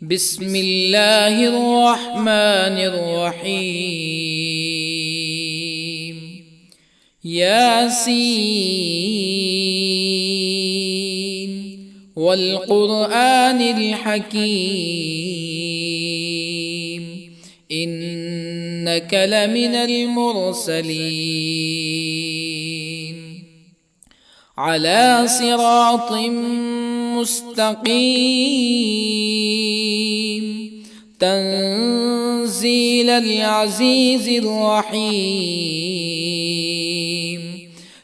بسم الله الرحمن الرحيم. ياسين والقرآن الحكيم إنك لمن المرسلين على صراط مستقيم تنزيل العزيز الرحيم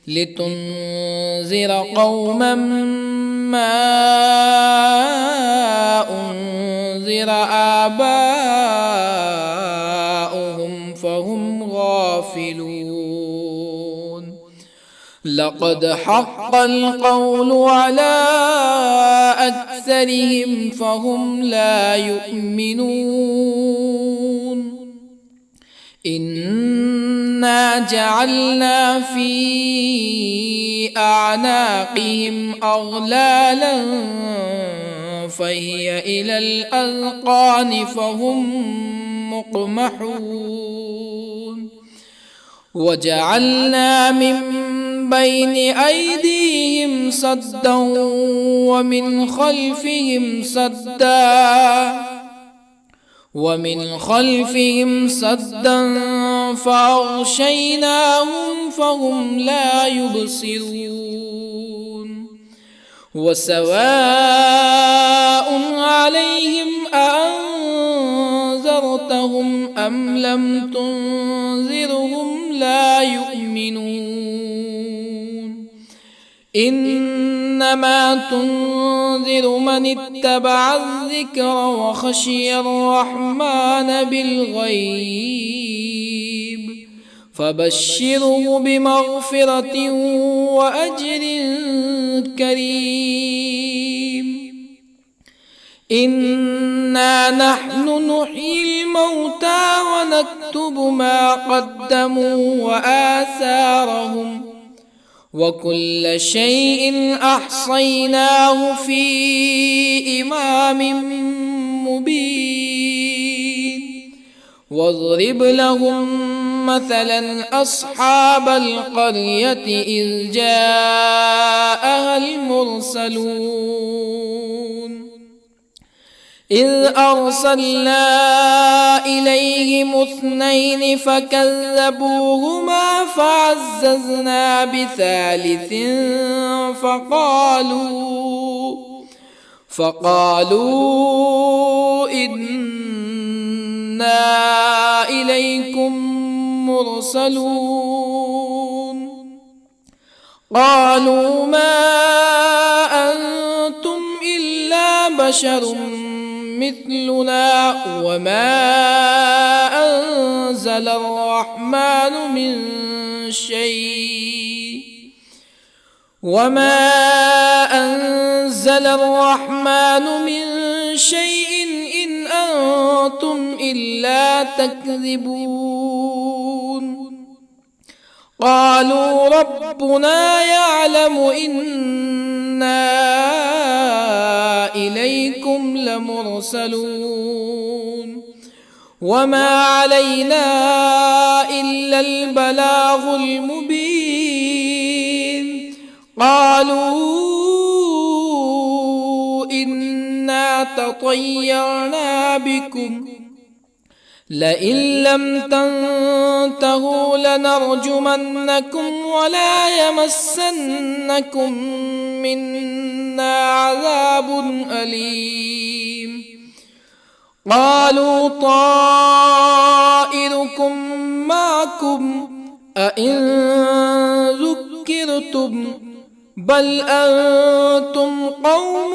لتنذر قوما ما أنذر آباؤهم فهم غافلون. لقد حق القول على أكثرهم فهم لا يؤمنون. إنا جعلنا في أعناقهم أغلالا فهي إلى الأذقان فهم مقمحون. وجعلنا من بين أيديهم سدا ومن خلفهم سدا فأغشيناهم فهم لا يبصرون. وسواء عليهم أأنذرتهم أم لم تنذرهم لا يؤمنون. إنما تنذر من اتبع الذكر وخشي الرحمن بالغيب فبشره بمغفرة وأجر كريم. إنا نحن نحيي الموتى ونكتب ما قدموا وآثارهم وكل شيء أحصيناه في إمام مبين. واضرب لهم مثلا أصحاب القرية إذ جاءها المرسلون إذ أرسلنا إليهم اثنين فكذبوهما فعززنا بثالث فقالوا إنا إليكم مرسلون. قالوا ما أنتم إلا بشر مثلنا وما أنزل الرحمن من شيء إن أنتم إلا تكذبون. قالوا ربنا يعلم إنا إليكم لمرسلون وما علينا إلا البلاغ المبين. قالوا إنا تطيرنا بكم لئن لم تنتهوا لنرجمنكم ولا يمسنكم منا عذاب أليم. قالوا طائركم معكم أئن ذكرتم بل أنتم قوم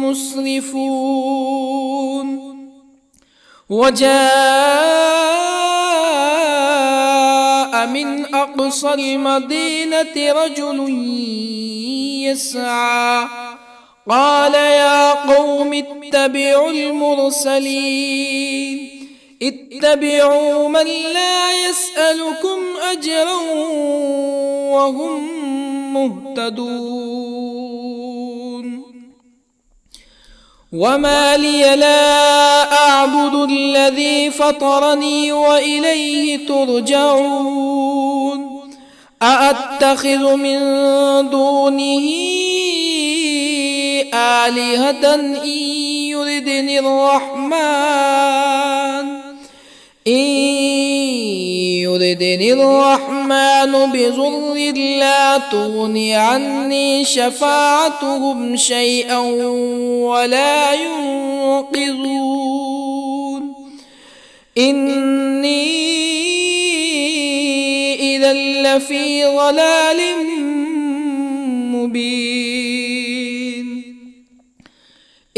مسرفون. وجاء من أقصى المدينة رجل يسعى قال يا قوم اتبعوا المرسلين اتبعوا من لا يسألكم أجرا وهم مهتدون. وما لي لا أعبد الذي فطرني وإليه ترجعون أأتخذ من دونه آلهة يردني الرحمن بضر لا تغن عني شفاعتهم شيئا ولا ينقذون إني إذا لفي ضلال مبين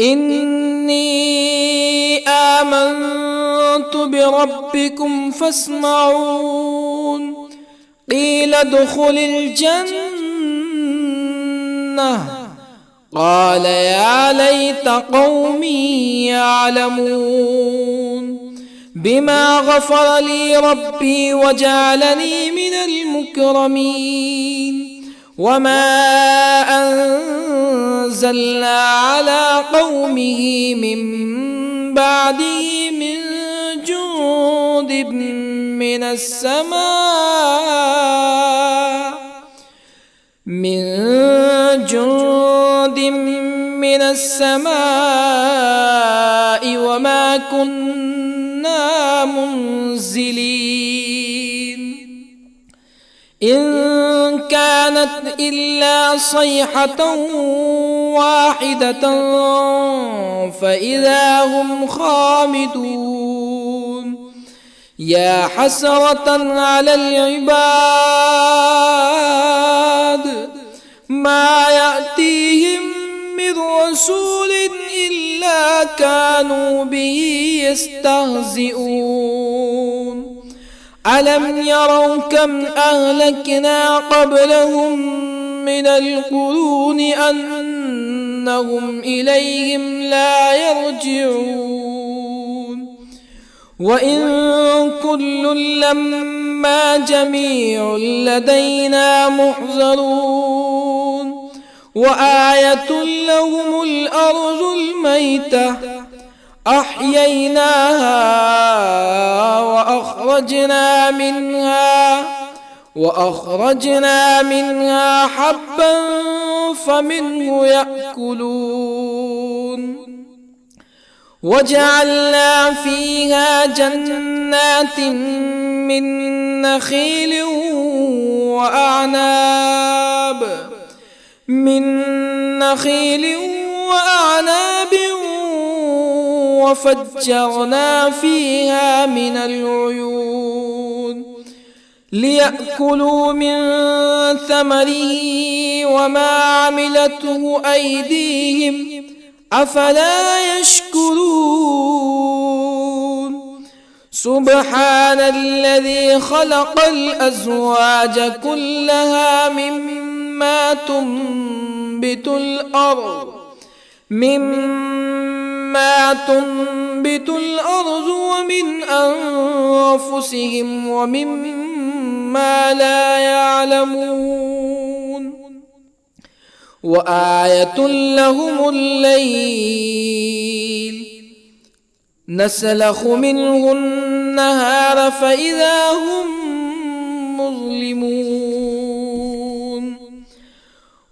إني آمنت بربكم فاسمعون قيل ادخل الجنة قال يا ليت قومي يعلمون بما غفر لي ربي وجعلني من المكرمين وما أنزلنا على قومه من بعده من جند من السماء وما كنا منزلين إن كانت إلا صيحة واحدة فإذا هم خامدون يا حسرة على العباد ما يأتيهم من رسول إلا كانوا به يستهزئون ألم يروا كم أهلكنا قبلهم من القرون أنهم إليهم لا يرجعون وإن كل لما جميع لدينا محضرون وآية لهم الأرض الميتة أحييناها وأخرجنا منها حبا فمنه يأكلون وجعلنا فيها جنات من نخيل وأعناب وفجرنا فيها من العيون ليأكلوا من ثمره وما عملته أيديهم أفلا يشكرون سبحان الذي خلق الأزواج كلها مما تنبت الأرض ومن أنفسهم ومما لا يعلمون وآية لهم الليل نسلخ منه النهار فإذا هم مظلمون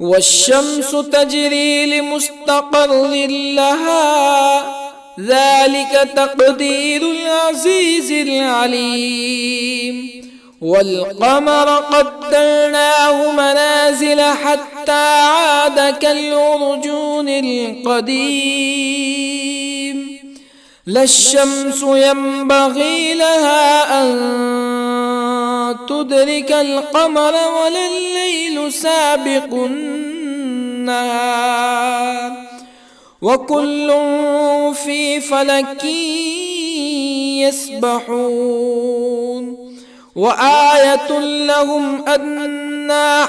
والشمس تجري لمستقر لها ذلك تقدير العزيز العليم والقمر قدرناه منازل حتى عاد كالعرجون القديم لا الشمس ينبغي لها أن تدرك القمر ولا الليل سابق النهار وكل في فلك يسبحون وآية لهم أنا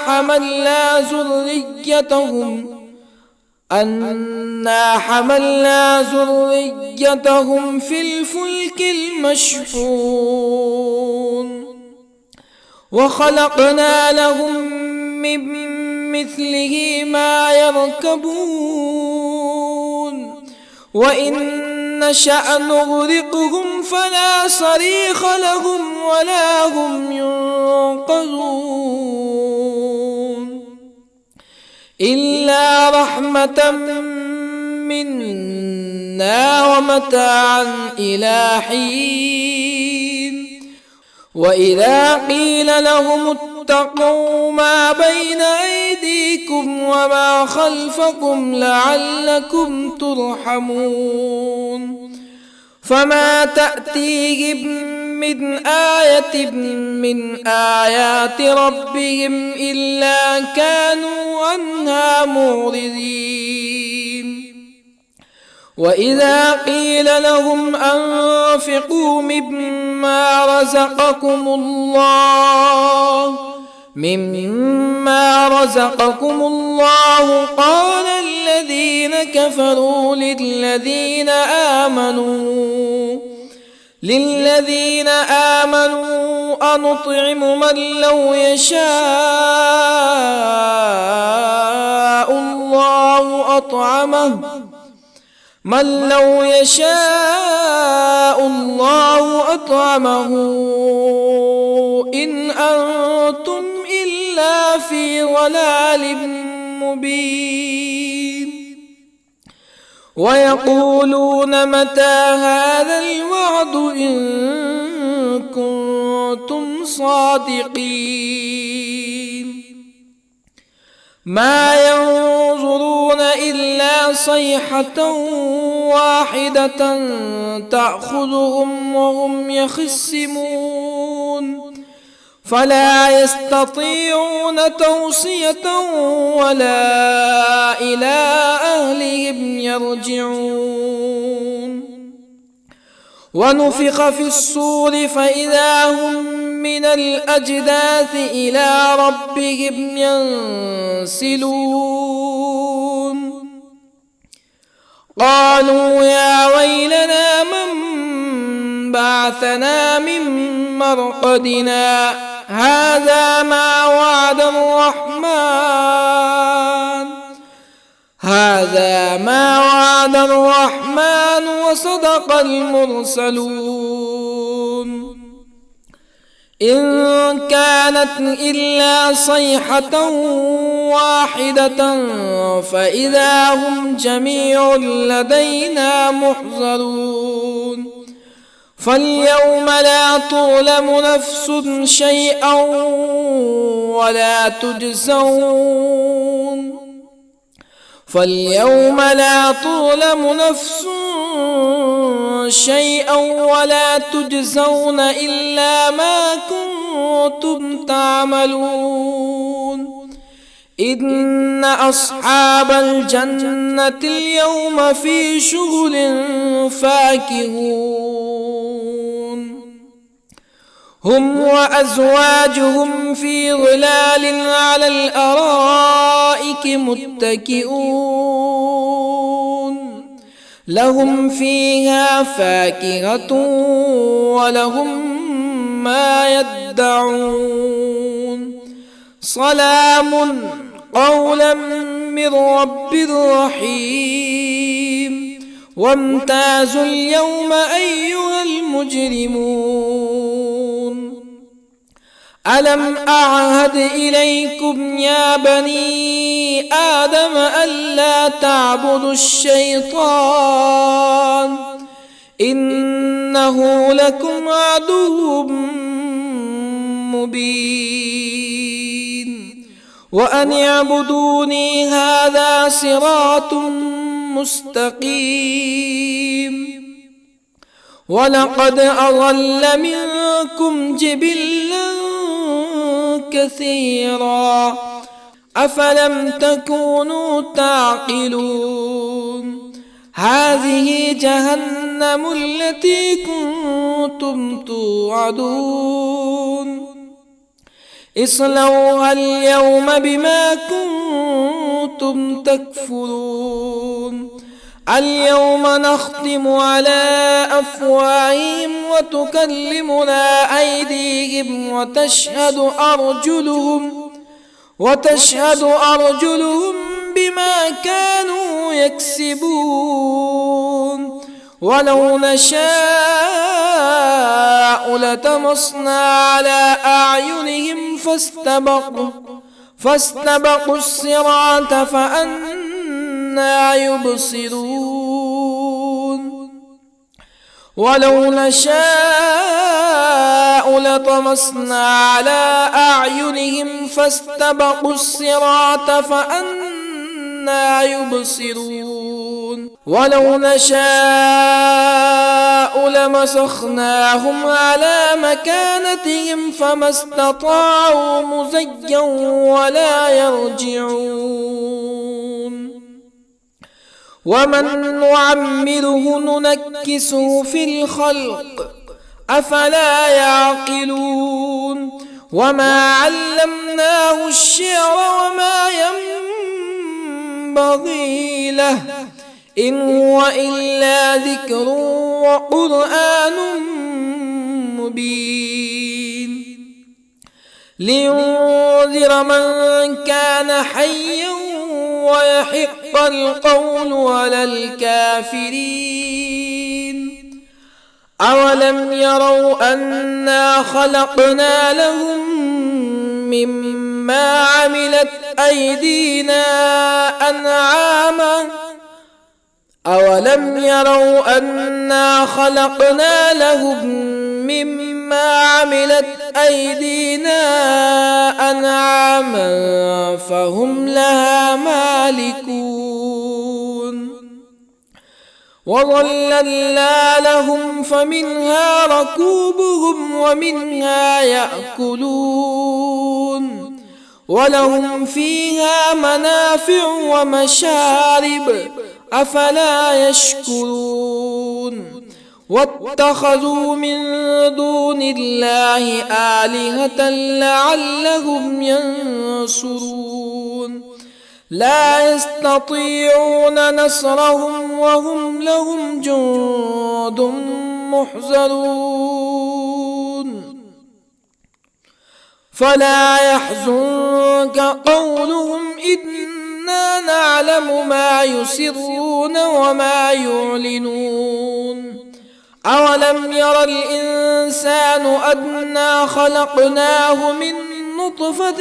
حملنا ذريتهم في الفلك المشحون وخلقنا لهم من مثله ما يركبون وإن نشأ نغرقهم فلا صريخ لهم ولا هم ينقذون إلا رحمة منا ومتاعا إلى حين وإذا قيل لهم اتقوا ما بين أيديكم وما خلفكم لعلكم ترحمون فما تأتيهم من آية من آيات ربهم إلا كانوا عنها معرضين وإذا قيل لهم أنفقوا مما رزقكم الله قال الذين كفروا للذين آمنوا أنطعم من لو يشاء الله أطعمه إن أنتم إلا في ضلال مبين ويقولون متى هذا الوعد إن كنتم صادقين ما ينظرون إلا صيحة واحدة تأخذهم وهم يخصمون فلا يستطيعون توصية ولا إلى أهلهم يرجعون ونفخ في الصور فإذا هم من الأجداث إلى ربهم ينسلون قالوا يا ويلنا من بعثنا من مرقدنا هذا ما وعد الرحمن وصدق المرسلون إن كانت إلا صيحة واحدة فإذا هم جميع لدينا محضرون فاليوم لا تظلم نفس شيئا ولا تجزون إلا ما كنتم تعملون إن أصحاب الجنة اليوم في شغل فاكهون هم وأزواجهم في ظلال على الأرائك متكئون لهم فيها فاكهة ولهم ما يدعون سلام قولا من رب رحيم وامتازوا اليوم أيها المجرمون ألم أعهد إليكم يا بني آدم ألا تعبدوا الشيطان إنه لكم عدو مبين وأن اعبدوني هذا صراط مستقيم ولقد أضل منكم جبلا كثيرا أفلم تكونوا تعقلون هذه جهنم التي كنتم توعدون اصلوها اليوم بما كنتم تكفرون اليوم نختم على أفواههم وتكلمنا أيديهم وتشهد أرجلهم بما كانوا يكسبون ولو نشاء لطمسنا على أعينهم فاستبقوا الصراط فأنى يبصرون ولو نشاء لطمسنا على أعينهم فاستبقوا الصراط فأنى يبصرون ولو نشاء لمسخناهم على مكانتهم فما استطاعوا مزيا ولا يرجعون ومن نعمره ننكسه في الخلق أفلا يعقلون وما علمناه الشعر وما ينبغي له إن هو إلا ذكر وقرآن مبين لينذر من كان حيا ويحق القول على الكافرين أولم يروا أنا خلقنا لهم مما عملت أيدينا أنعاما أولم يروا أنا خلقنا لهم مما عملت أيدينا أنعاما فهم لها مالكون وظللنا لهم فمنها ركوبهم ومنها يأكلون ولهم فيها منافع ومشارب أفلا يشكرون واتخذوا من دون الله آلهة لعلهم ينصرون لا يستطيعون نصرهم وهم لهم جند محضرون فلا يحزنك قولهم إنا نعلم ما يسرون وما يعلنون أولم ير الإنسان أنا خلقناه من نطفة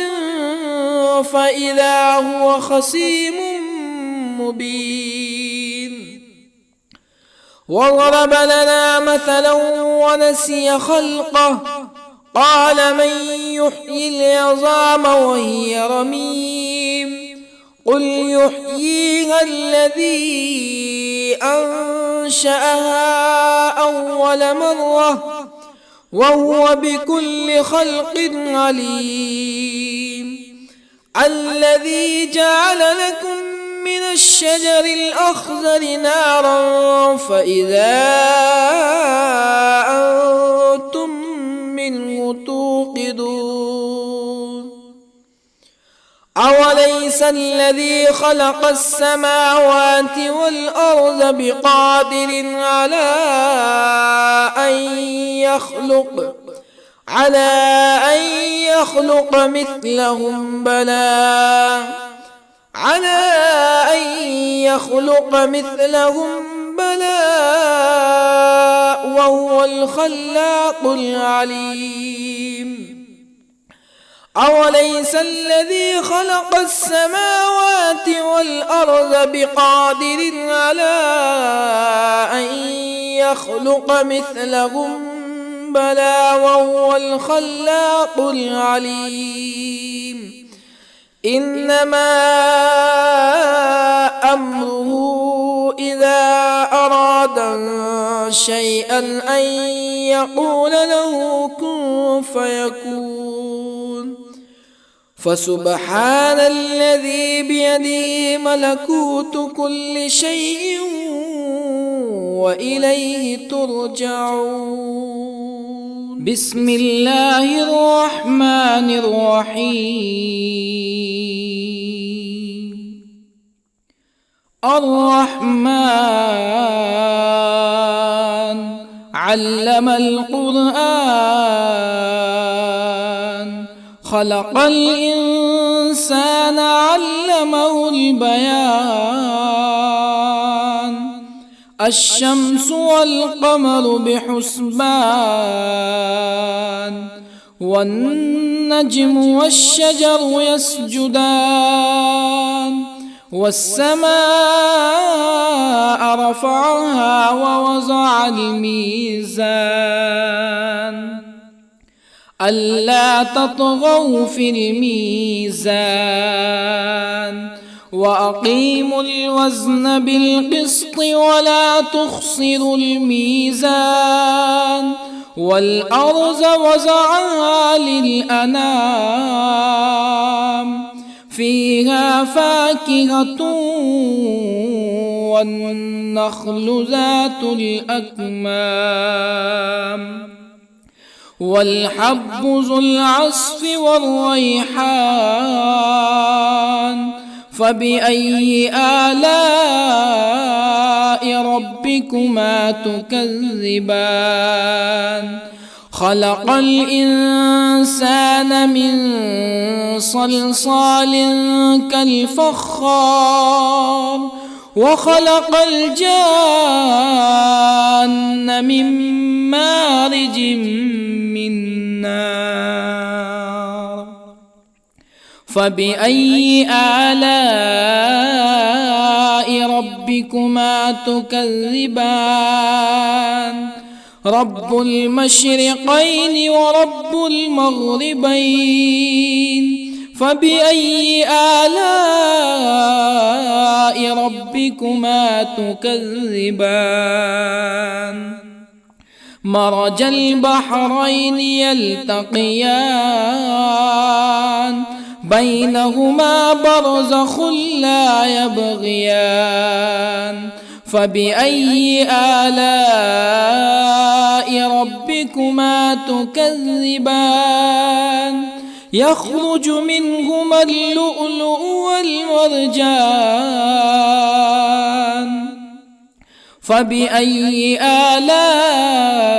فإذا هو خصيم مبين وضرب لنا مثلا ونسي خلقه قال من يحيي العظام وهي رميم قل يحييها الذي أنشأها أول مرة وهو بكل خلق عليم الذي جعل لكم من الشجر الأخضر نارا فإذا أنتم منه توقدون أوليس الذي خلق السماوات والأرض بقادر على أن يخلق مثلهم بلى وهو الخلاق العليم أوليس الذي خلق السماوات والأرض بقادر على أن يخلق مثلهم بلى وهو الخلاق العليم إنما أمره إذا أراد شيئا أن يقول له كن فيكون فسبحان الذي بيده ملكوت كل شيء وإليه ترجعون بسم الله الرحمن الرحيم الرحمن علم القرآن خلق الإنسان الإنسان علمه البيان الشمس والقمر بحسبان والنجم والشجر يسجدان والسماء رفعها ووضع الميزان ألا تطغوا في الميزان وأقيموا الوزن بالقسط ولا تخسروا الميزان والأرض وضعها للأنام فيها فاكهة والنخل ذات الأكمام والحب ذو العصف والريحان فبأي آلاء ربكما تكذبان خلق الإنسان من صلصال كالفخار وخلق الجان من مارج من نار فبأي آلاء ربكما تكذبان رب المشرقين ورب المغربين فبأي آلاء ربكما تكذبان مرج البحرين يلتقيان بينهما برزخ لا يبغيان فبأي آلاء ربكما تكذبان يخرج منهما اللؤلؤ والمرجان فبأي آلاء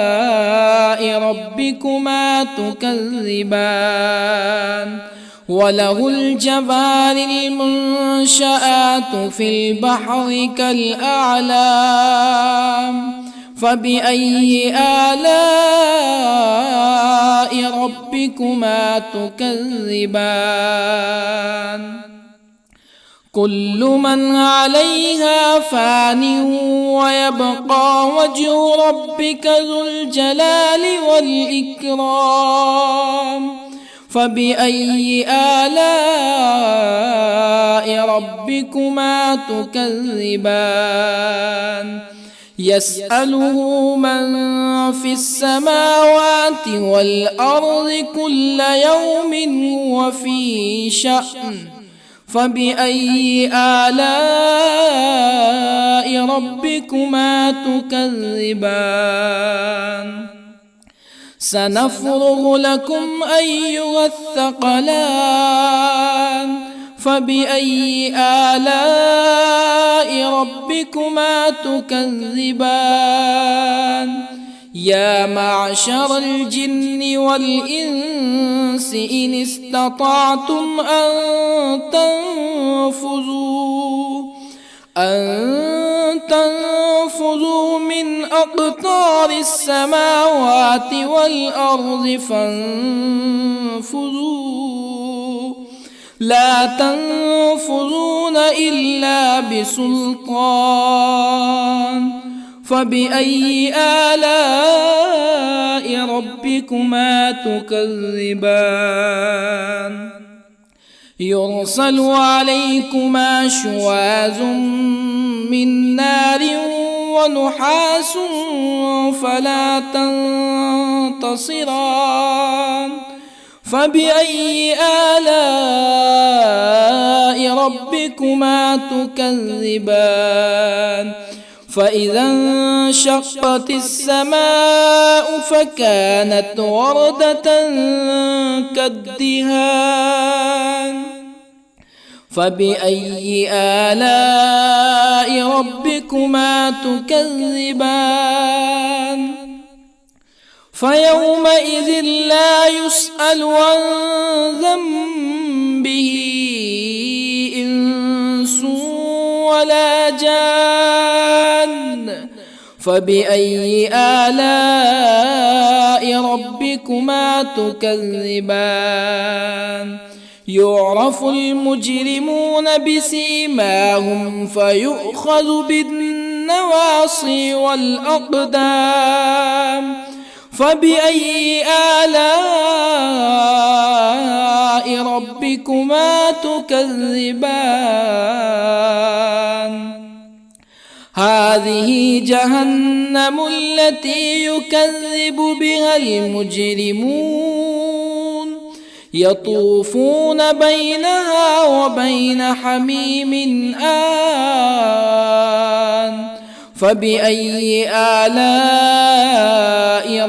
ربكما تكذبان وله الجوار المنشآت في البحر كالأعلام فبأي آلاء ربكما تكذبان كل من عليها فان ويبقى وجه ربك ذو الجلال والإكرام فبأي آلاء ربكما تكذبان يسأله من في السماوات والأرض كل يوم هو في شأن فبأي آلاء ربكما تكذبان سنفرغ لكم أيها الثقلان فبأي آلاء ربكما تكذبان يا معشر الجن والإنس إن استطعتم أن تنفذوا من أقطار السماوات والأرض فانفذوا لا تنفذون إلا بسلطان فبأي آلاء ربكما تكذبان يرسل عليكما شواظ من نار ونحاس فلا تنتصران فبأي آلاء ربكما تكذبان فإذا انشقت السماء فكانت وردة كالدهان فبأي آلاء ربكما تكذبان فيومئذ لا يسأل عن ذنبه ولا جان فبأي آلاء ربكما تكذبان يعرف المجرمون بسيماهم فيؤخذ بالنواصي والأقدام فبأي آلاء ربكما تكذبان هذه جهنم التي يكذب بها المجرمون يطوفون بينها وبين حميم آن فبأي آلاء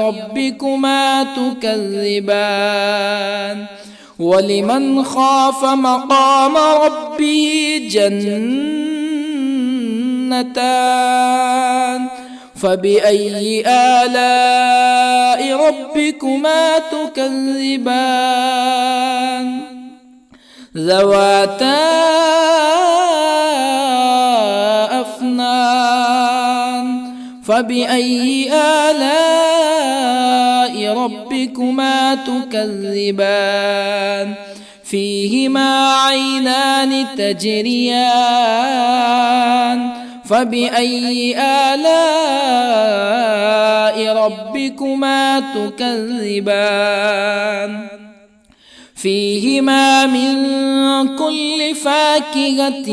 ربكما تكذبان ولمن خاف مقام ربه جنتان فبأي آلاء ربكما تكذبان ذواتا أفنان فبأي آلاء ربكما تكذبان فيهما عينان تجريان فبأي آلاء ربكما تكذبان فيهما من كل فاكهة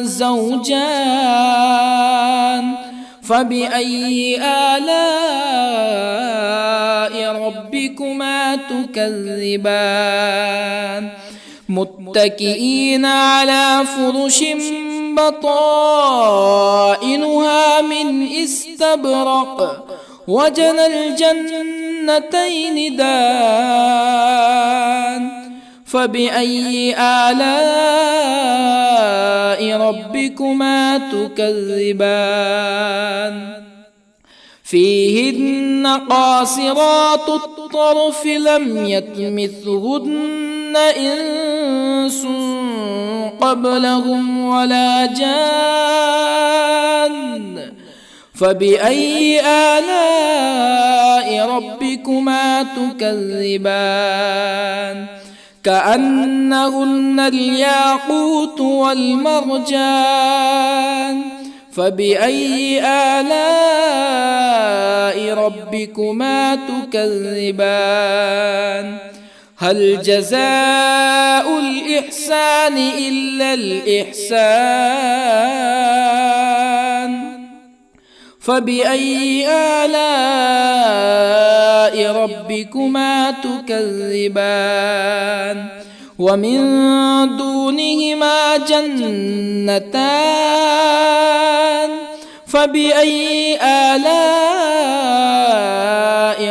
زوجان فبأي آلاء ربكما تكذبان متكئين على فرش بطائنها من استبرق وجنى الجنتين دان فبأي آلاء ربكما تكذبان فيهن قاصرات الطرف لم يطمثهن إنس قبلهم ولا جان فبأي آلاء ربكما تكذبان كأنهن الياقوت والمرجان فبأي آلاء ربكما تكذبان هل جزاء الإحسان إلا الإحسان فبأي آلاء ربكما تكذبان ومن دونهما جنتان فبأي آلاء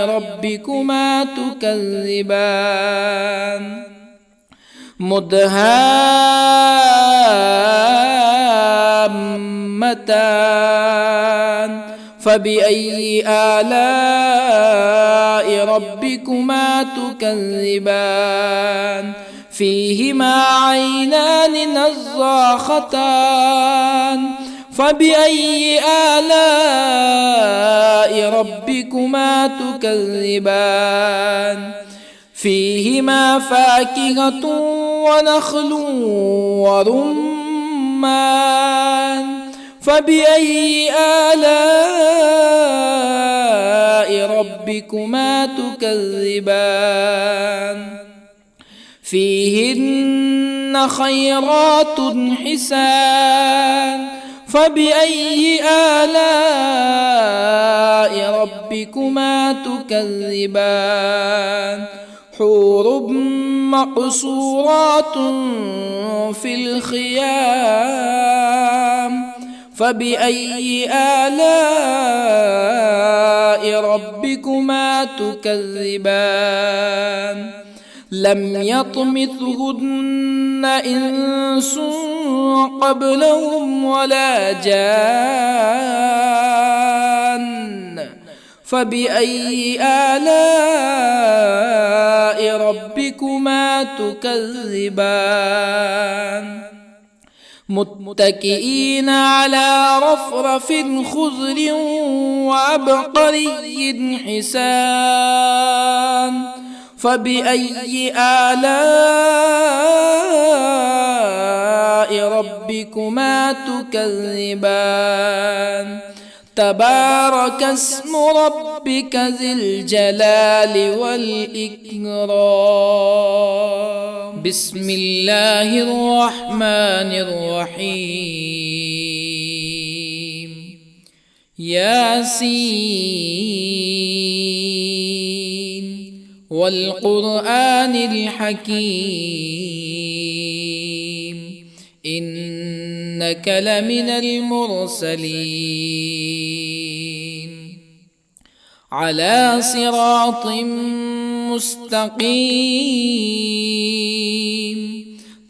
ربكما تكذبان مدهامتان فبأي آلاء ربكما تكذبان فيهما عينان نضاختان فبأي آلاء ربكما تكذبان فيهما فاكهة ونخل ورمان فبأي آلاء ربكما تكذبان فيهن خيرات حسان فبأي آلاء ربكما تكذبان حور مقصورات في الخيام فبأي آلاء ربكما تكذبان لم يطمثهن إنس قبلهم ولا جان فبأي آلاء ربكما تكذبان متكئين على رفرف خضر وعبقري حسان فبأي آلاء ربكما تكذبان تبارك اسم ربك ذي الجلال والإكرام. بسم الله الرحمن الرحيم. ياسين والقرآن الحكيم إنك لمن المرسلين على صراط مستقيم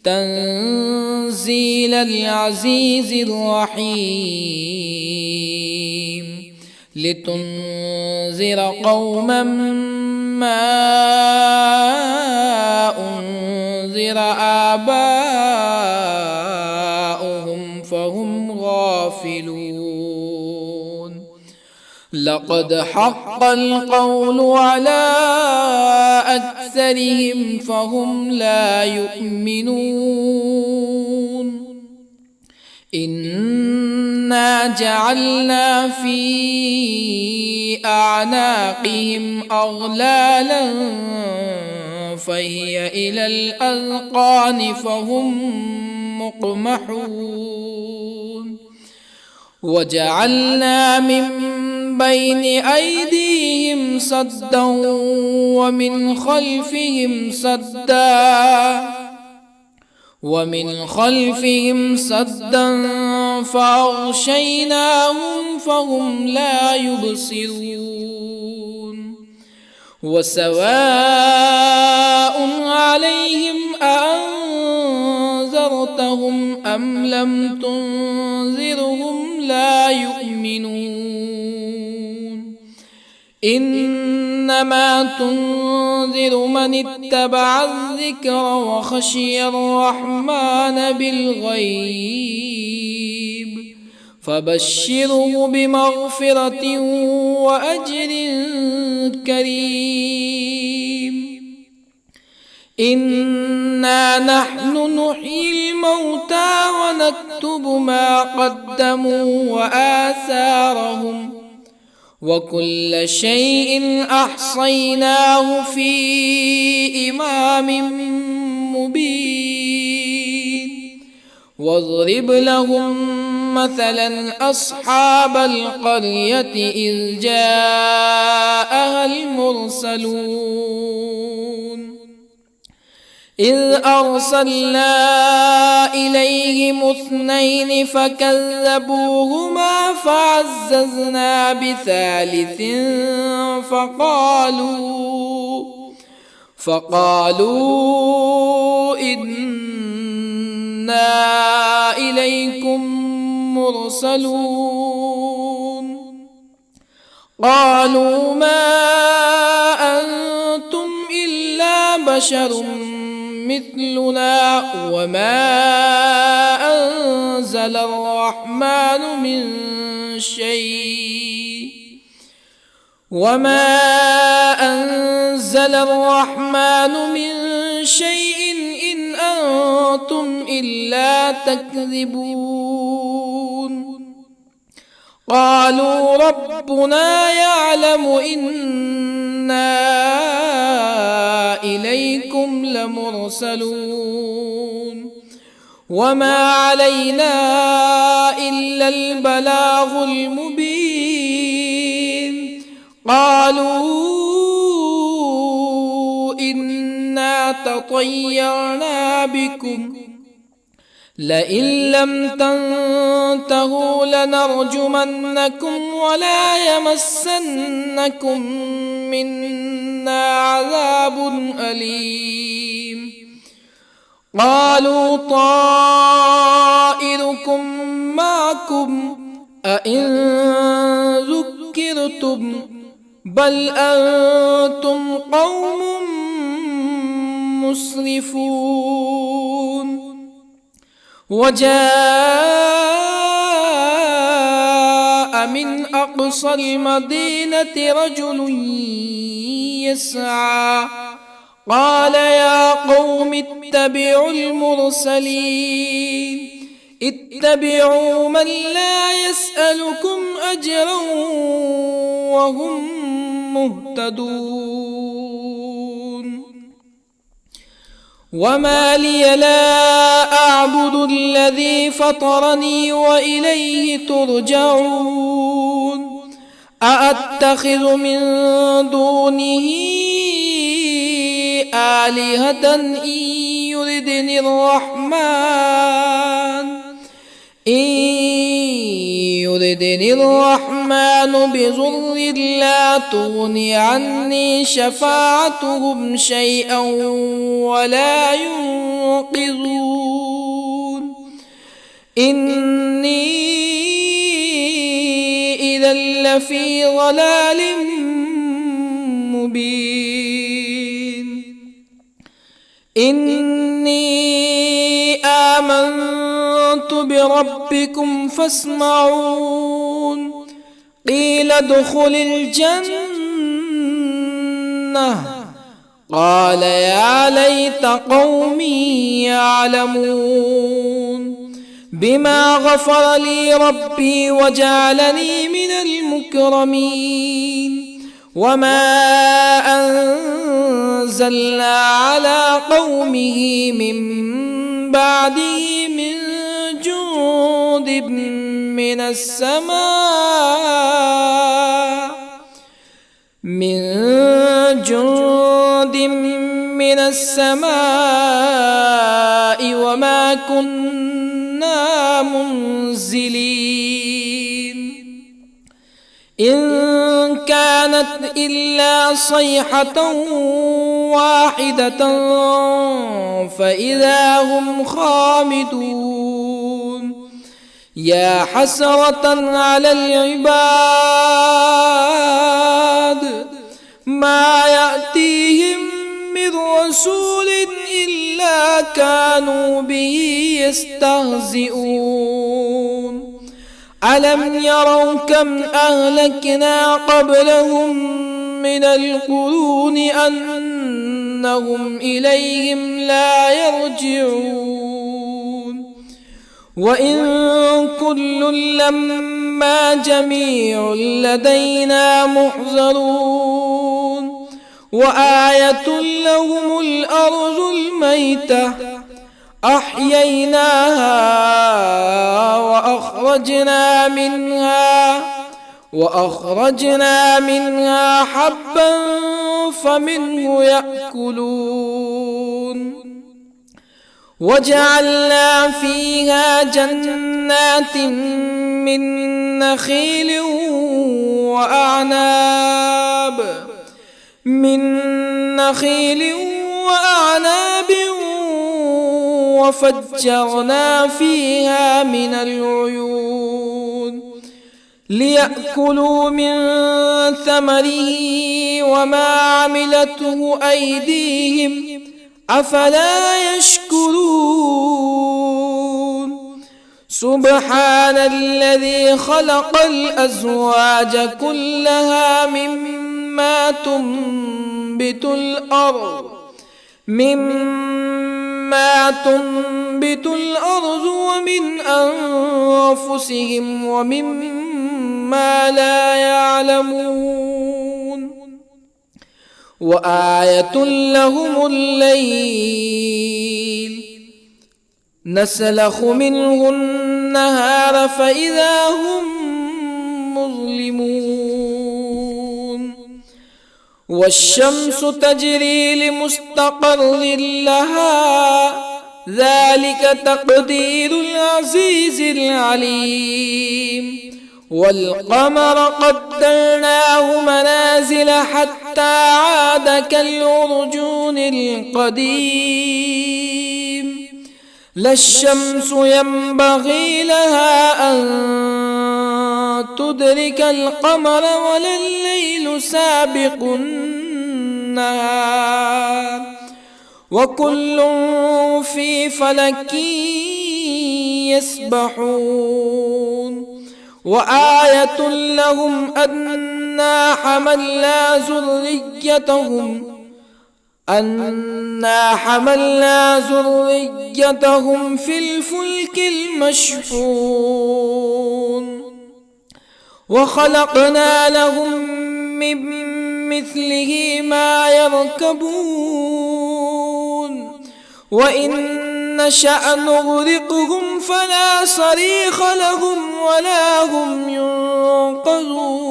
تنزيل العزيز الرحيم لتنذر قوما ما أنذر آباؤهم فهم غافلون. لقد حق القول على أكثرهم فهم لا يؤمنون. إنا جعلنا في أعناقهم أغلالا فهي إلى الأذقان فهم مقمحون. وجعلنا من بين أيديهم سدا ومن خلفهم سدا فأغشيناهم فهم لا يبصرون. وسواء عليهم أأنذرتهم أم لم تنذرهم لا يؤمنون. إنما تنذر من اتبع الذكر وخشي الرحمن بالغيب فبشره بمغفرة وأجر كريم. إنا نحن نحيي الموتى ونكتب ما قدموا وآثارهم وكل شيء أحصيناه في إمام مبين. واضرب لهم مثلا أصحاب القرية إذ جاءها المرسلون إذ أرسلنا إليهم 2 فكذبوهما فعززنا بثالث فقالوا إنا إليكم مرسلون. قالوا ما أنتم إلا بشر مثلنا وما أنزل الرحمن من شيء إن أنتم إلا تكذبون. قالوا ربنا يعلم إنا إليكم لمرسلون وما علينا إلا البلاغ المبين. قالوا إنا تطيرنا بكم لئن لم تنتهوا لنرجمنكم ولا يمسنكم منا عذاب أليم. قالوا طائركم معكم أئن ذكرتم بل أنتم قوم مسرفون. وجاء من أقصى المدينة رجل يسعى قال يا قوم اتبعوا المرسلين اتبعوا من لا يسألكم أجرا وهم مهتدون وما لي لا أعبد الذي فطرني وإليه ترجعون أأتخذ من دونه آلهة يردني الرحمن بضر لا تغني عني شفاعتهم شيئا ولا ينقذون إني إذا لفي ضلال مبين إني آمنت بربكم فاسمعون قيل ادخل الجنة قال يا ليت قومي يعلمون بما غفر لي ربي وجعلني من المكرمين وما أنزلنا على قومه من بعده من جند من السماء وما كنا منزلين إن كانت إلا صيحة واحدة فإذا هم خامدون يا حسرة على العباد ما يأتيهم من رسول إلا كانوا به يستهزئون ألم يروا كم أهلكنا قبلهم من القرون أنهم إليهم لا يرجعون وإن كل لما جميع لدينا محضرون وآية لهم الأرض الميتة أحييناها وأخرجنا منها حبا فمنه يأكلون وجعلنا فيها جنات من نخيل وأعناب وفجرنا فيها من العيون ليأكلوا من ثمره وما عملته أيديهم أفلا يشكرون سبحان الذي خلق الأزواج كلها مما تنبت الأرض ومن أنفسهم ومما لا يعلمون وآية لهم الليل نسلخ منه النهار فإذا هم مظلمون والشمس تجري لمستقر لها ذلك تقدير العزيز العليم والقمر قدرناه منازل حتى عاد كالعرجون القديم لا الشمس ينبغي لها أن تدرك القمر ولا الليل سابق النهار وكل في فلك يسبحون وآية لهم أنا حملنا ذريتهم في الفلك المشحون وخلقنا لهم من مثله ما يركبون وإن نشأ نغرقهم فلا صريخ لهم ولا هم ينقذون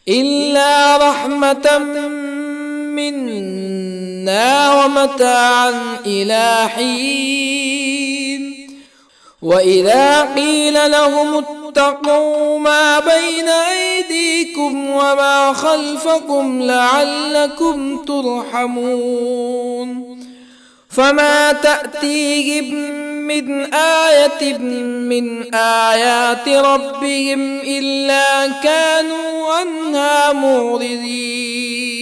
إلا رحمة منا ومتاعا إلى حين وإذا قيل لهم اتقوا ما بين أيديكم وما خلفكم لعلكم ترحمون فما تأتيهم من آية من آيات ربهم إلا كانوا عنها معرضين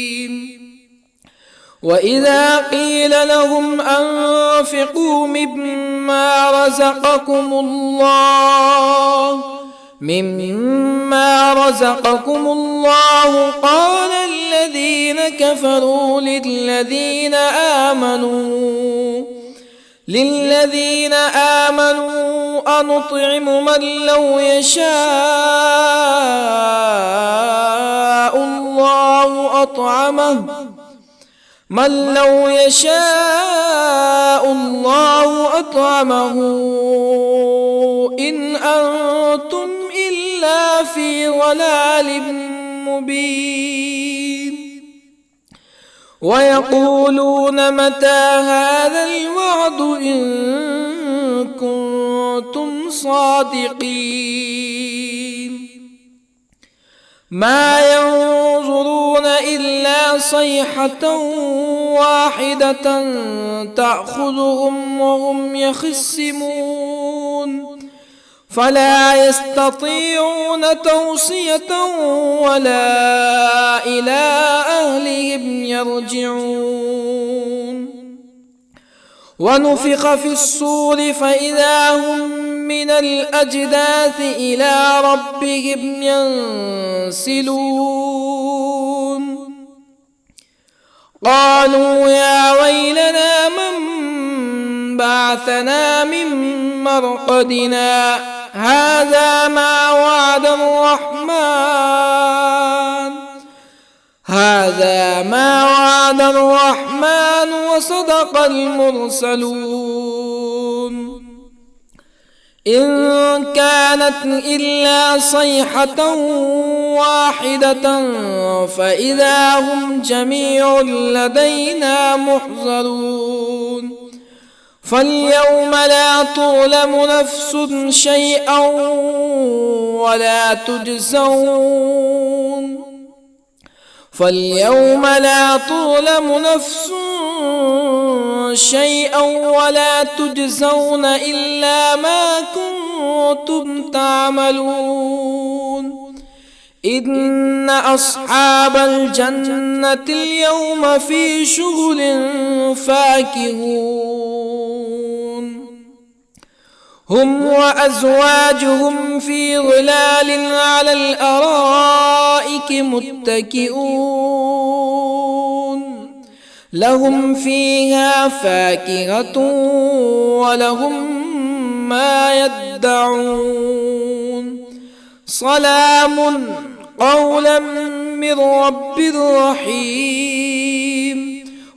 وإذا قيل لهم أنفقوا مما رزقكم الله قال الذين كفروا للذين آمنوا أنطعم من لو يشاء الله أطعمه إن أنتم إلا في ضلال مبين ويقولون متى هذا الوعد إن كنتم صادقين ما ينظرون إلا صيحة واحدة تأخذهم وهم يخصمون فلا يستطيعون توصية ولا إلى أهلهم يرجعون ونفخ في الصور فإذا هم من الأجداث إلى ربهم ينسلون قالوا يا ويلنا من بعثنا من مرقدنا هذا ما وعد الرحمن وصدق المرسلون إن كانت إلا صيحة واحدة فإذا هم جميع لدينا محضرون فاليوم لا تظلم نفس شيئا ولا تجزون إلا ما كنتم تعملون إن أصحاب الجنة اليوم في شغل فاكهون هم وأزواجهم في ظلال على الأرائك متكئون لهم فيها فاكهة ولهم ما يدعون سلام قولا من رب رحيم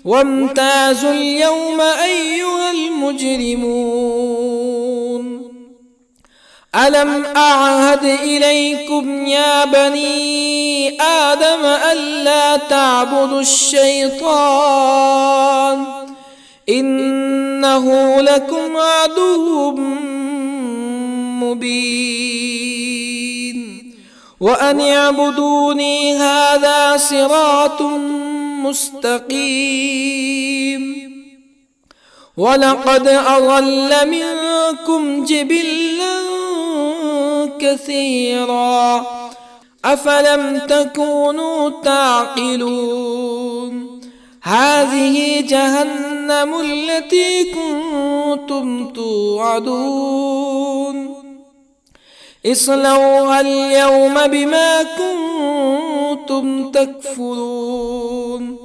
وامتازوا اليوم أيها المجرمون ألم أعهد إليكم يا بني آدم ألا تعبدوا الشيطان إنه لكم عدو مبين وأن اعبدوني هذا صراط مستقيم ولقد أضل منكم جبلا كثيرا أفلم تكونوا تعقلون هذه جهنم التي كنتم توعدون اصلوها اليوم بما كنتم تكفرون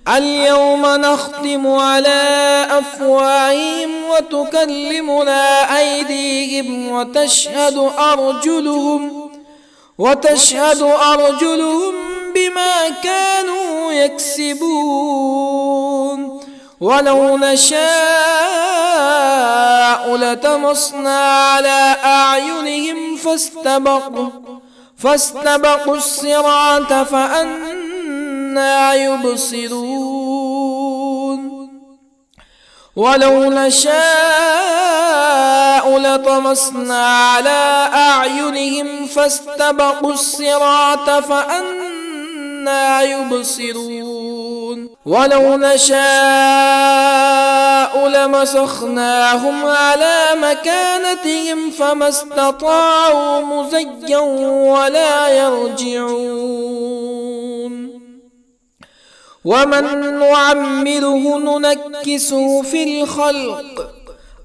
اليوم نختم على أفواههم وتكلمنا أيديهم وتشهد أرجلهم بما كانوا يكسبون ولو نشاء لطمسنا على أعينهم فاستبقوا الصراط فأنى يبصرون ولو نشاء لطمسنا على أعينهم فاستبقوا الصراط فأنى يبصرون ولو نشاء لمسخناهم على مكانتهم فما استطاعوا مزيا ولا يرجعون ومن نعمره ننكسه في الخلق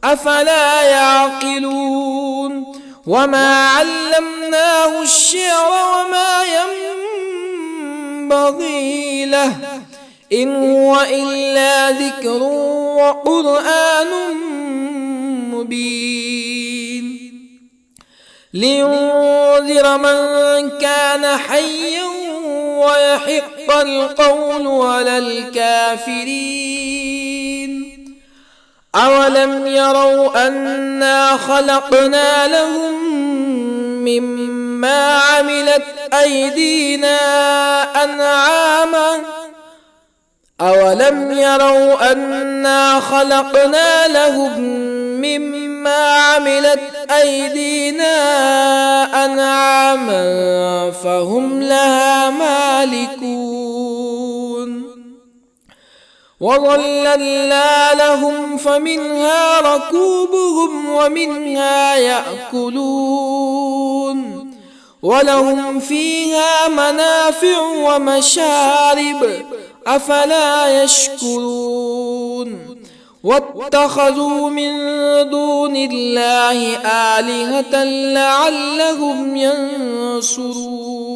أفلا يعقلون وما علمناه الشعر وما ينبغي له إن هو إلا ذكر وقرآن مبين لينذر من كان حيا ويحق القول على الكافرين أولم يروا أنا خلقنا لهم مما عملت أيدينا أنعاما أولم يروا أنا خلقنا لهم مما عملت أيدينا أنعاما فهم لها مالكون وظللنا لهم فمنها ركوبهم ومنها يأكلون ولهم فيها منافع ومشارب أفلا يشكرون واتخذوا من دون الله آلهة لعلهم ينصرون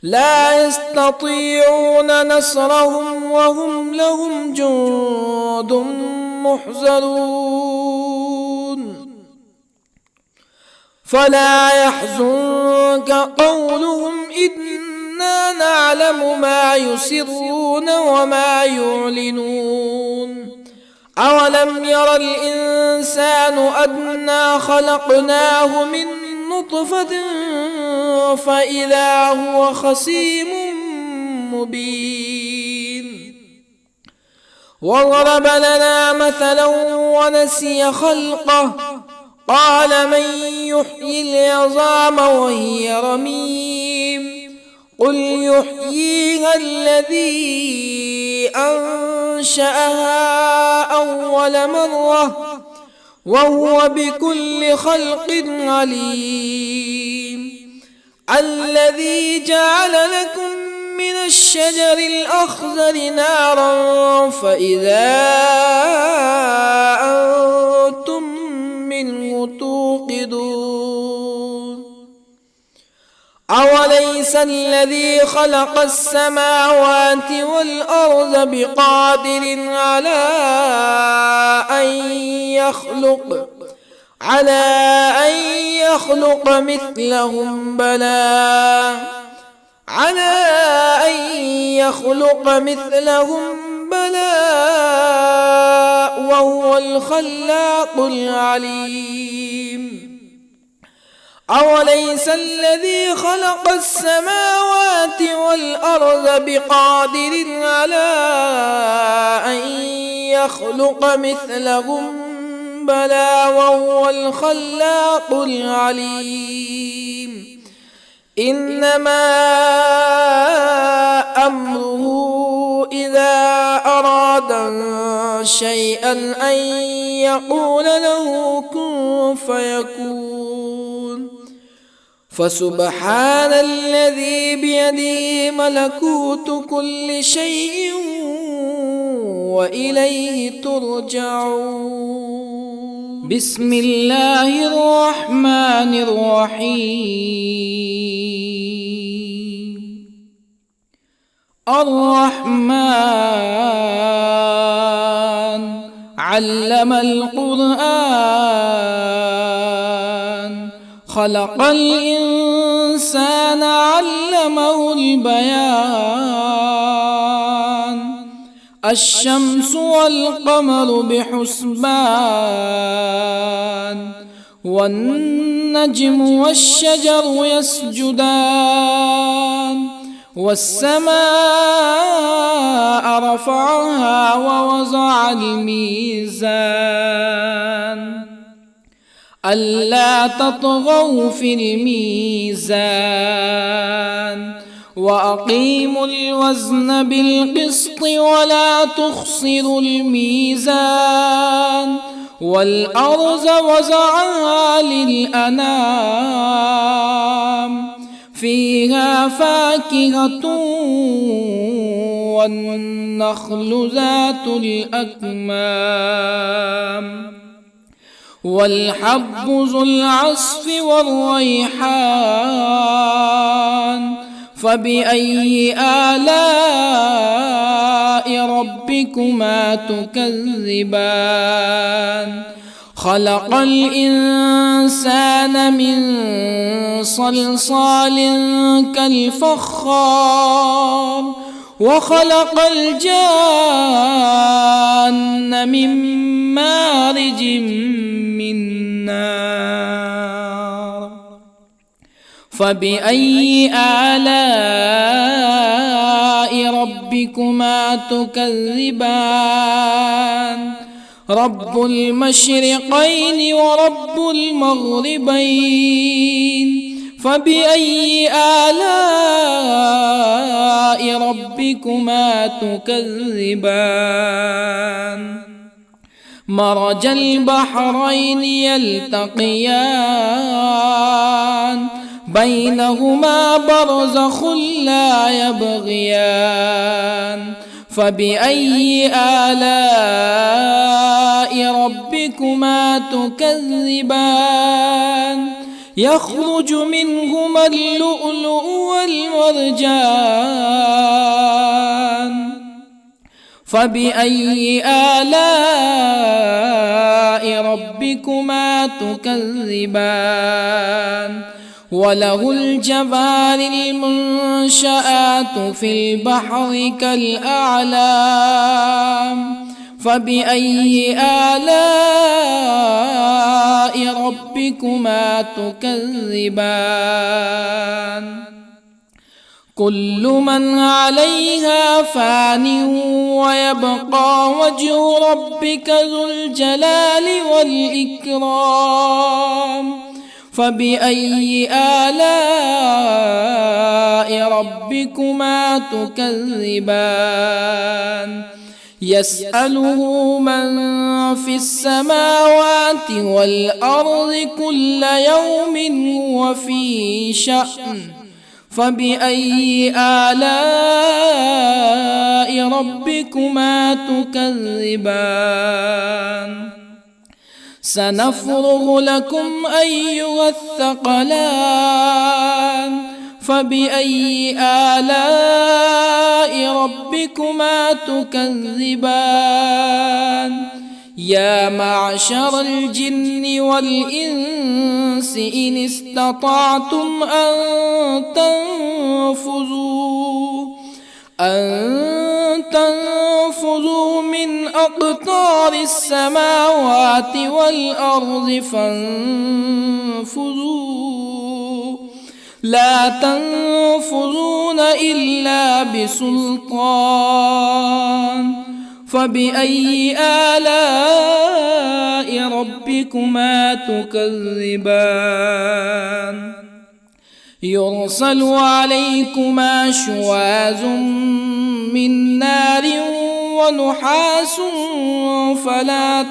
لا يستطيعون نصرهم وهم لهم جند محضرون فلا يحزنك قولهم إنا نعلم ما يسرون وما يعلنون أولم ير الإنسان أنا خلقناه من نطفة فإذا هو خصيم مبين وضرب لنا مثلا ونسي خلقه قال من يحيي العظام وهي رميم قل يحييها الذي أنشأها أول مرة وهو بكل خلق عليم الذي جعل لكم من الشجر الأخضر نارا فإذا أنتم منه توقدون أوليس الذي خلق السماوات والأرض بقادر على أن يخلق مثلهم بلى وهو الخلاق العليم أوليس الذي خلق السماوات والأرض بقادر على أن يخلق مثلهم بلى وهو الخلاق العليم إنما أمره إذا أراد شيئا أن يقول له كن فيكون فسبحان الذي بيده ملكوت كل شيء وإليه ترجعون. بسم الله الرحمن الرحيم. الرحمن علم القرآن، خلق الإنسان علمه البيان. الشمس والقمر بحسبان، والنجم والشجر يسجدان. والسماء رفعها ووضع الميزان، ألا تطغوا في الميزان. وأقيموا الوزن بالقسط ولا تخسروا الميزان. والأرض وضعها للأنام، فيها فاكهة والنخل ذات الأكمام، والحب ذو العصف والريحان. فبأي آلاء ربكما تكذبان؟ خلق الإنسان من صلصال كالفخار، وخلق الجان من مارج من نار. فبأي آلاء ربكما تكذبان؟ رب المشرقين ورب المغربين. فبأي آلاء ربكما تكذبان؟ مرج البحرين يلتقيان، بينهما برزخ لا يبغيان. فبأي آلاء ربكما تكذبان؟ يخرج منهما اللؤلؤ والمرجان. فبأي آلاء ربكما تكذبان؟ وله الجوار المنشآت في البحر كالأعلام. فبأي آلاء ربكما تكذبان؟ كل من عليها فان، ويبقى وجه ربك ذو الجلال والإكرام. فبأي آلاء ربكما تكذبان؟ يسأله من في السماوات والأرض كل يوم هو في شأن. فبأي آلاء ربكما تكذبان؟ سنفرغ لكم أيها الثقلان. فبأي آلاء ربكما تكذبان؟ يا معشر الجن والإنس إن استطعتم أن تنفذوا من أقطار السماوات والأرض فانفذوا، لا تنفذون إلا بسلطان. فبأي آلاء ربكما تكذبان؟ يرسل عليكما شواظ من نار ونحاس فلا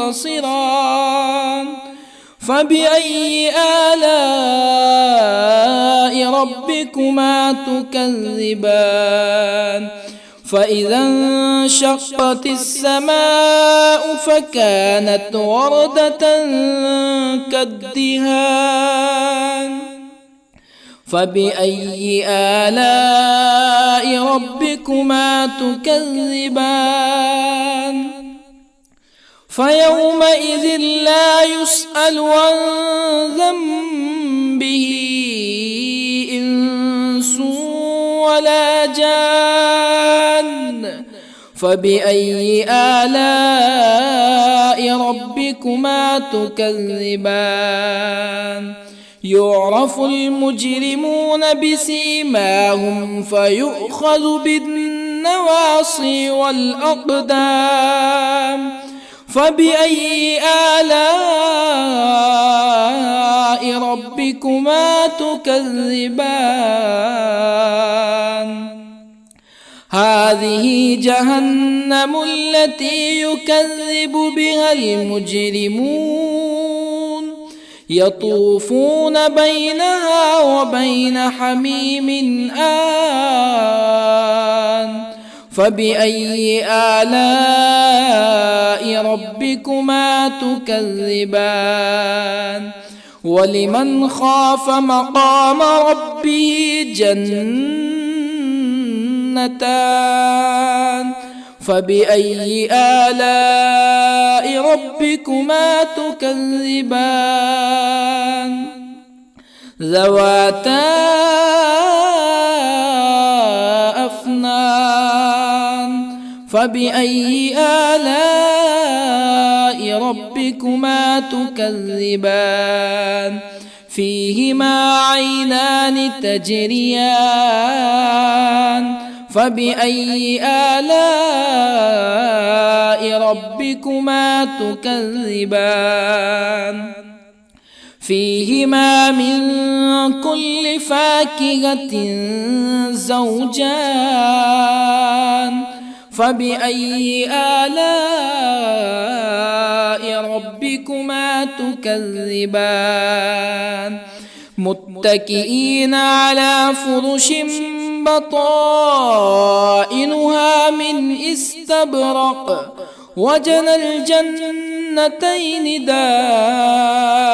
تنتصران. فبأي آلاء ربكما تكذبان؟ فإذا انشقت السماء فكانت وردة كالدهان فبأي آلاء ربكما تكذبان فيومئذ لا يسأل عن ذنبه إنس ولا جان فبأي آلاء ربكما تكذبان يعرف المجرمون بسيماهم فيؤخذ بالنواصي والأقدام فبأي آلاء ربكما تكذبان هذه جهنم التي يكذب بها المجرمون يطوفون بينها وبين حميم آن فبأي آلاء ربكما تكذبان ولمن خاف مقام ربه جنتان فبأي آلاء ربكما تكذبان ذواتا أفنان فبأي آلاء ربكما تكذبان فيهما عينان تجريان فبأي آلاء ربكما تكذبان فيهما من كل فاكهة زوجان فبأي آلاء ربكما تكذبان متكئين على فرش بطائنها من استبرق وجنى الجنتين دان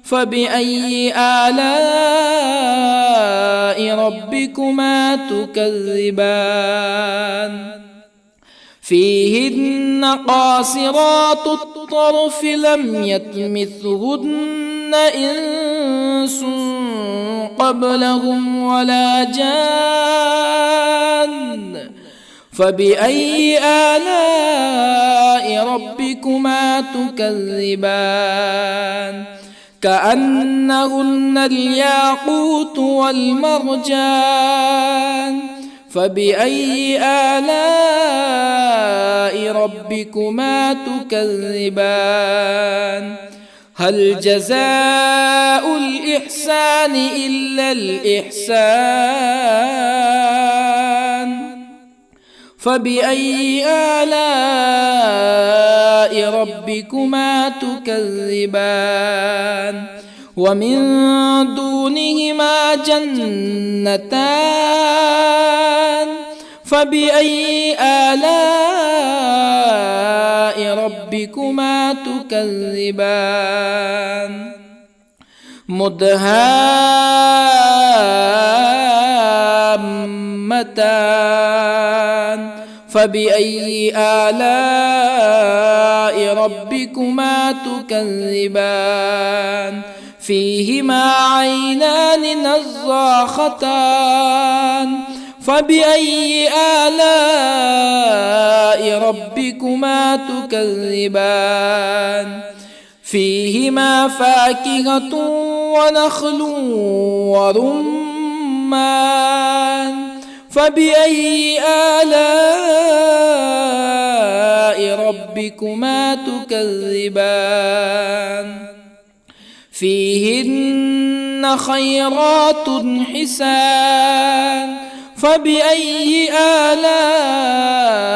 فبأي آلاء ربكما تكذبان فيهن قاصرات الطرف لم يطمثهن إنس قبلهم ولا جان فبأي آلاء ربكما تكذبان كأنهن الياقوت والمرجان فبأي آلاء ربكما تكذبان هل جزاء الإحسان إلا الإحسان فبأي آلاء ربكما تكذبان ومن دونهما جنتان فبأي آلاء ربكما تكذبان مدهامتان فبأي آلاء ربكما تكذبان فيهما عينان نضاختان فبأي آلاء ربكما تكذبان فيهما فاكهة ونخل ورمان فبأي آلاء ربكما تكذبان فيهن خيرات حسان فبأي آلاء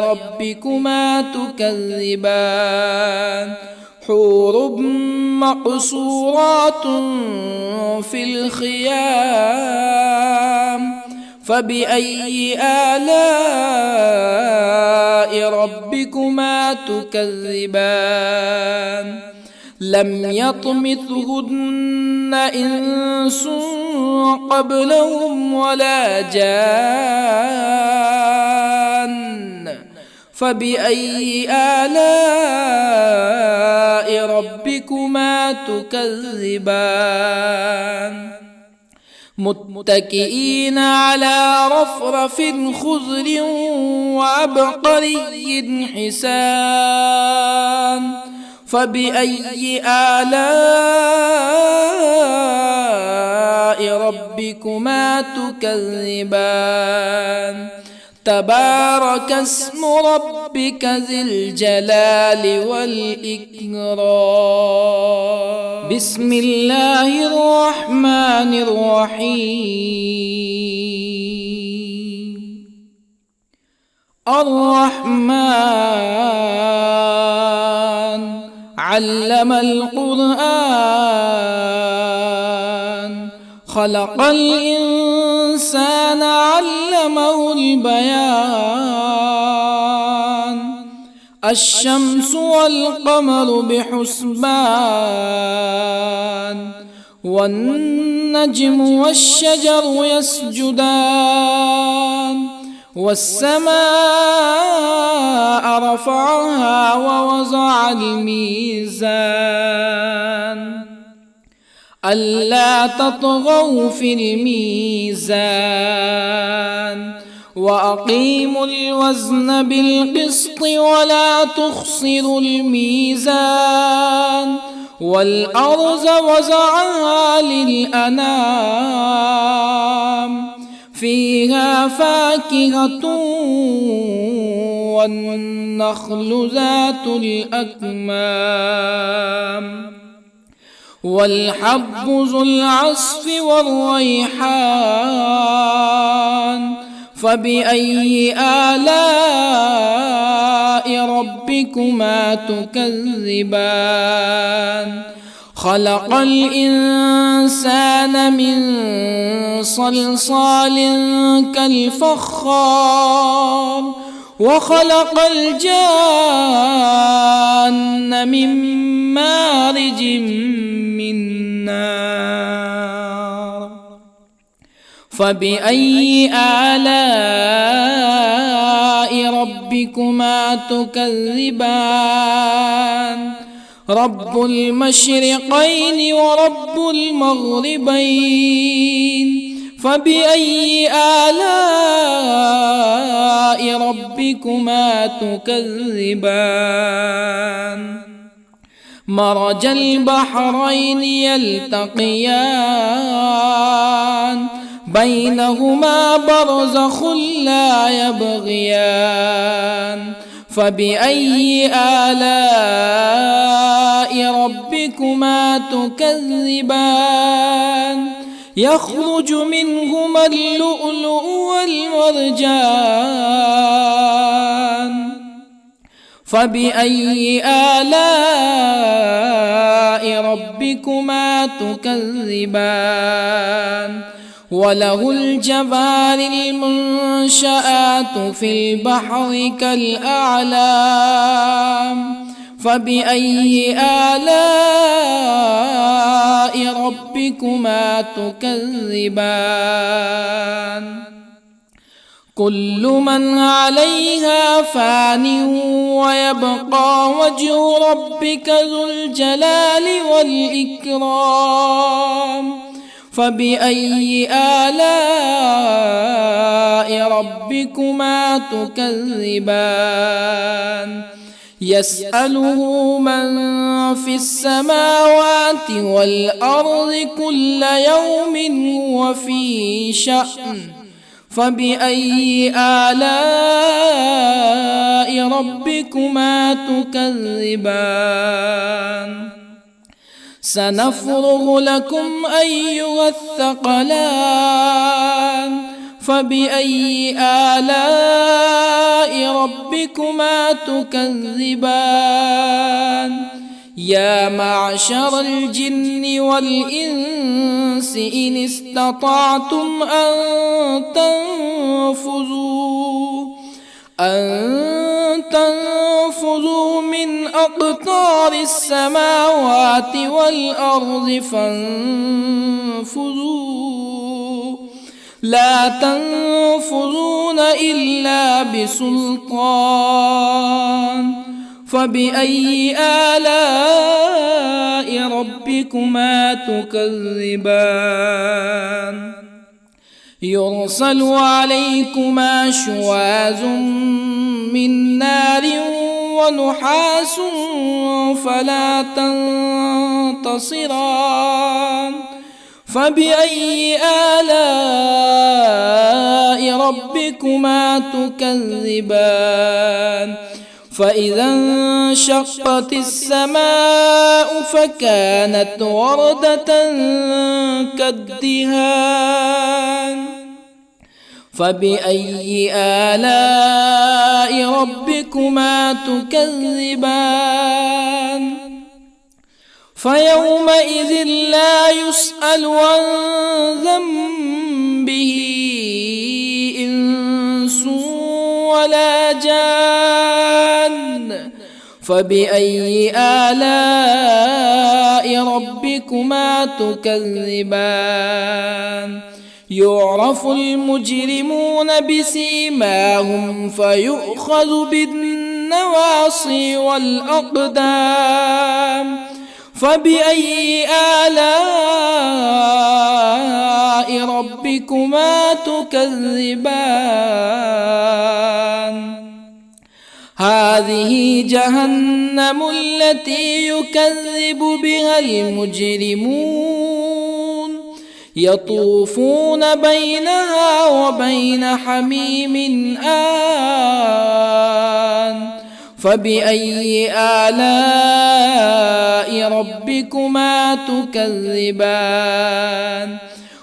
ربكما تكذبان حور مقصورات في الخيام فبأي آلاء ربكما تكذبان لم يطمثهن إنس قبلهم ولا جان فبأي آلاء ربكما تكذبان متكئين على رفرف خضر وعبقري حسان فبأي آلاء ربكما تكذبان تبارك اسم ربك ذي الجلال والإكرام بسم الله الرحمن الرحيم الرحمن علم القرآن خلق الإنسان علمه البيان الشمس والقمر بحسبان والنجم والشجر يسجدان والسماء رفعها ووضع الميزان ألا تطغوا في الميزان وأقيموا الوزن بالقسط ولا تخسروا الميزان والأرض وضعها للأنام فيها فاكهة والنخل ذات الأكمام والحب ذو العصف والريحان فبأي آلاء ربكما تكذبان خلق الإنسان من صلصال كالفخار وخلق الجان من مارج من نار فبأي آلاء ربكما تكذبان رب المشرقين ورب المغربين فبأي آلاء ربكما تكذبان مرج البحرين يلتقيان بينهما برزخ لا يبغيان فبأي آلاء ربكما تكذبان يخرج منهما اللؤلؤ والمرجان فبأي آلاء ربكما تكذبان وله الجوار المنشآت في البحر كالأعلام فبأي آلاء ربكما تكذبان كل من عليها فان ويبقى وجه ربك ذو الجلال والإكرام فبأي آلاء ربكما تكذبان يسأله من في السماوات والأرض كل يوم هو في شأن فبأي آلاء ربكما تكذبان سنفرغ لكم أيها الثقلان فبأي آلاء ربكما تكذبان يا معشر الجن والإنس الإنس إن استطعتم أن تنفذوا من أقطار السماوات والأرض فانفذوا لا تنفذون إلا بسلطان فبأي آلاء ربكما تكذبان يرسل عليكما شواظ من نار ونحاس فلا تنتصران فبأي آلاء ربكما تكذبان فإذا انشقت السماء فكانت وردة كالدهان فبأي آلاء ربكما تكذبان فيومئذ لا يسأل عن ذنبه إنس ولا جان فبأي آلاء ربكما تكذبان يعرف المجرمون بسيماهم فيؤخذ بالنواصي والأقدام فبأي آلاء ربكما تكذبان هذه جهنم التي يكذب بها المجرمون يطوفون بينها وبين حميم آن فبأي آلاء ربكما تكذبان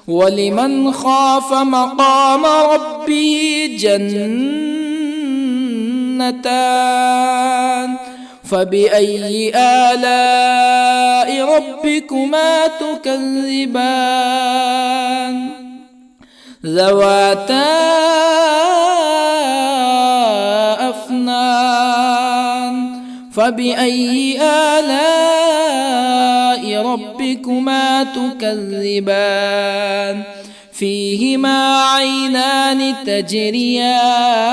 ولمن خاف مقام ربه جنتان فبأي آلاء ربكما تكذبان ذواتا أفنان فبأي آلاء ربكما تكذبان فيهما عينان تجريان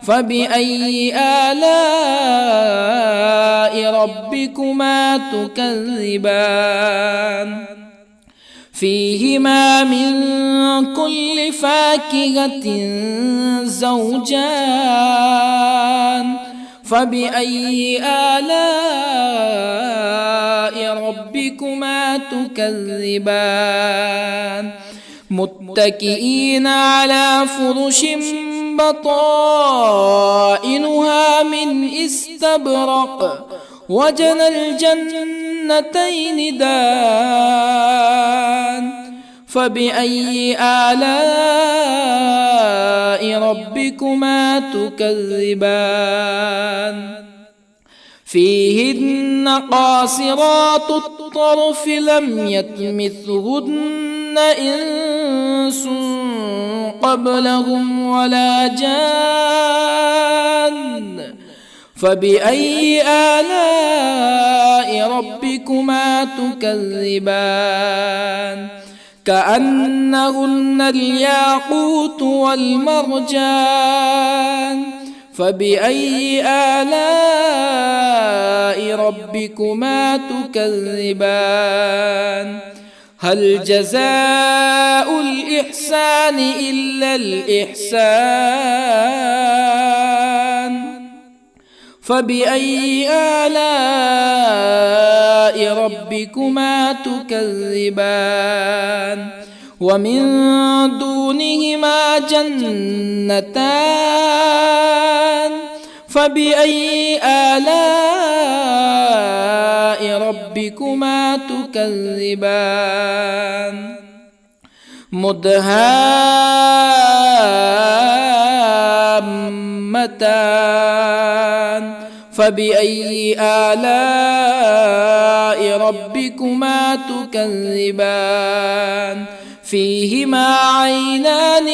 فبأي آلاء ربكما تكذبان فيهما من كل فاكهة زوجان فبأي آلاء ربكما تكذبان متكئين على فرش بطائنها من استبرق وجنى الجنتين دان فبأي آلاء ربكما تكذبان فيهن قاصرات الطرف لم يطمثهن إنس قبلهم ولا جان فبأي آلاء ربكما تكذبان كأنهن الياقوت والمرجان فبأي آلاء ربكما تكذبان هل جزاء الإحسان إلا الإحسان فبأي آلاء ربكما تكذبان ومن دونهما جنتان فبأي آلاء ربكما تكذبان مدهامتان فبأي آلاء ربكما تكذبان فيهما عينان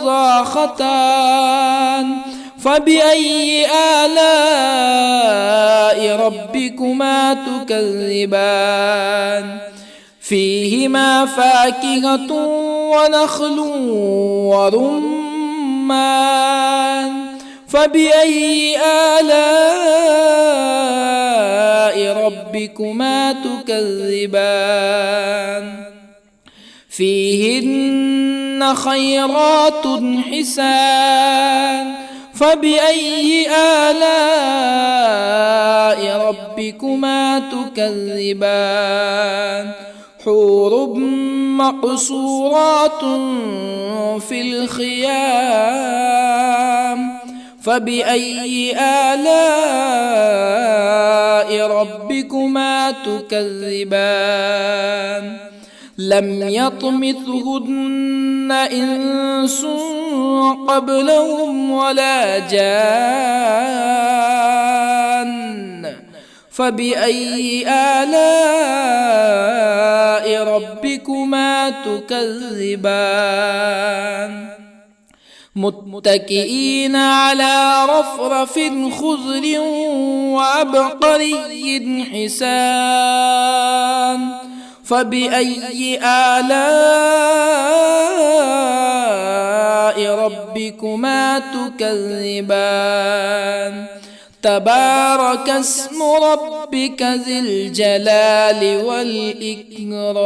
نضاختان فبأي آلاء ربكما تكذبان فيهما فاكهة ونخل ورمان فبأي آلاء ربكما تكذبان فيهن خيرات حسان فبأي آلاء ربكما تكذبان حور مقصورات في الخيام فبأي آلاء ربكما تكذبان لم يطمثهن إنس قبلهم ولا جان فبأي آلاء ربكما تكذبان متكئين على رفرف خضر وعبقري حسان فبأي آلاء ربكما تكذبان تبارك اسم ربك ذي الجلال والإكرام.